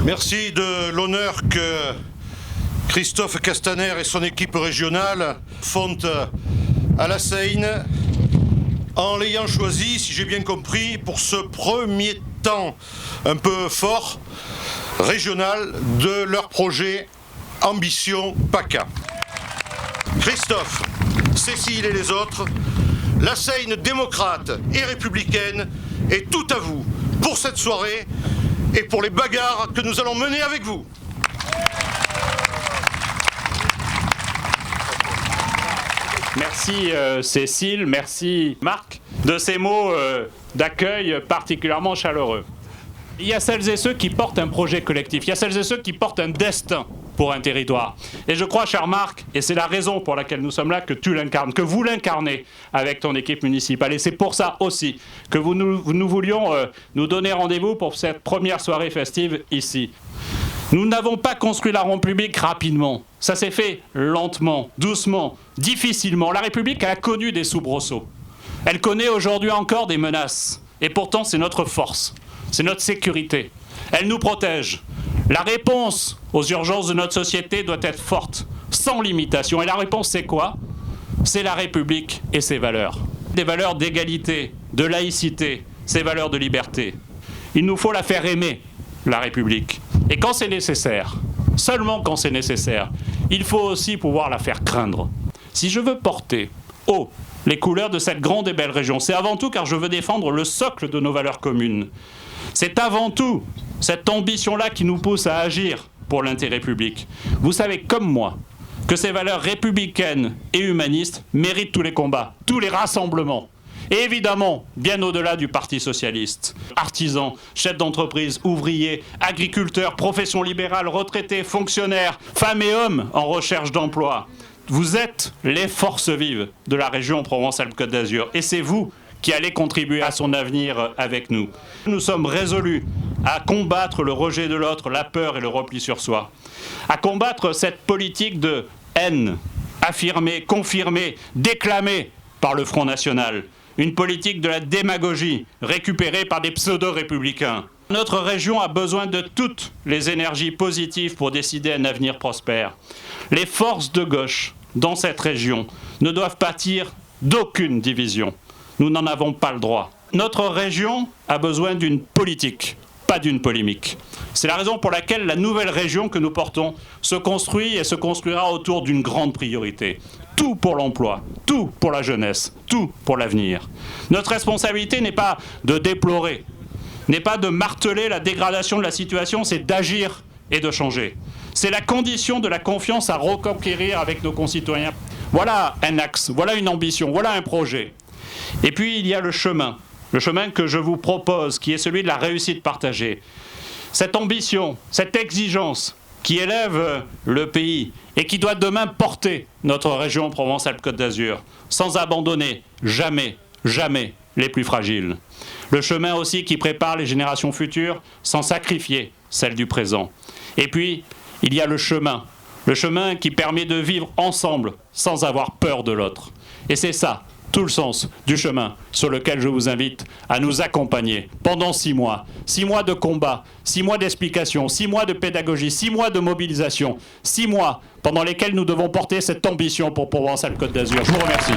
Merci de l'honneur que Christophe Castaner et son équipe régionale font à la Seine en l'ayant choisi, si j'ai bien compris, pour ce premier temps un peu fort régional de leur projet Ambition PACA. Christophe, Cécile et les autres, la Seine démocrate et républicaine est tout à vous pour cette soirée et pour les bagarres que nous allons mener avec vous. Merci Cécile, merci Marc de ces mots d'accueil particulièrement chaleureux. Il y a celles et ceux qui portent un projet collectif, il y a celles et ceux qui portent un destin pour un territoire. Et je crois, cher Marc, et c'est la raison pour laquelle nous sommes là, que tu l'incarnes, que vous l'incarnez avec ton équipe municipale. Et c'est pour ça aussi que nous voulions nous donner rendez-vous pour cette première soirée festive ici. Nous n'avons pas construit la République rapidement. Ça s'est fait lentement, doucement, difficilement. La République a connu des soubresauts. Elle connaît aujourd'hui encore des menaces. Et pourtant, c'est notre force, c'est notre sécurité. Elle nous protège. La réponse aux urgences de notre société doit être forte, sans limitation. Et la réponse, c'est quoi? C'est la République et ses valeurs. Des valeurs d'égalité, de laïcité, ces valeurs de liberté. Il nous faut la faire aimer, la République. Et quand c'est nécessaire, seulement quand c'est nécessaire, il faut aussi pouvoir la faire craindre. Si je veux porter haut les couleurs de cette grande et belle région, c'est avant tout car je veux défendre le socle de nos valeurs communes. C'est avant tout cette ambition-là qui nous pousse à agir pour l'intérêt public. Vous savez comme moi que ces valeurs républicaines et humanistes méritent tous les combats, tous les rassemblements. Et évidemment, bien au-delà du Parti socialiste. Artisans, chefs d'entreprise, ouvriers, agriculteurs, professions libérales, retraités, fonctionnaires, femmes et hommes en recherche d'emploi. Vous êtes les forces vives de la région Provence-Alpes-Côte d'Azur. Et c'est vous qui allez contribuer à son avenir avec nous. Nous sommes résolus à combattre le rejet de l'autre, la peur et le repli sur soi. À combattre cette politique de haine, affirmée, confirmée, déclamée par le Front National. Une politique de la démagogie récupérée par des pseudo-républicains. Notre région a besoin de toutes les énergies positives pour décider un avenir prospère. Les forces de gauche dans cette région ne doivent pâtir d'aucune division. Nous n'en avons pas le droit. Notre région a besoin d'une politique, pas d'une polémique. C'est la raison pour laquelle la nouvelle région que nous portons se construit et se construira autour d'une grande priorité. Tout pour l'emploi, tout pour la jeunesse, tout pour l'avenir. Notre responsabilité n'est pas de déplorer, n'est pas de marteler la dégradation de la situation, c'est d'agir et de changer. C'est la condition de la confiance à reconquérir avec nos concitoyens. Voilà un axe, voilà une ambition, voilà un projet. Et puis il y a le chemin que je vous propose, qui est celui de la réussite partagée. Cette ambition, cette exigence qui élève le pays et qui doit demain porter notre région Provence-Alpes-Côte d'Azur, sans abandonner jamais, jamais les plus fragiles. Le chemin aussi qui prépare les générations futures, sans sacrifier celles du présent. Et puis, il y a le chemin qui permet de vivre ensemble, sans avoir peur de l'autre. Et c'est ça, tout le sens du chemin sur lequel je vous invite à nous accompagner pendant 6 mois. 6 mois de combat, 6 mois d'explication, 6 mois de pédagogie, 6 mois de mobilisation, 6 mois pendant lesquels nous devons porter cette ambition pour Provence-Alpes-Côte d'Azur. Je vous remercie.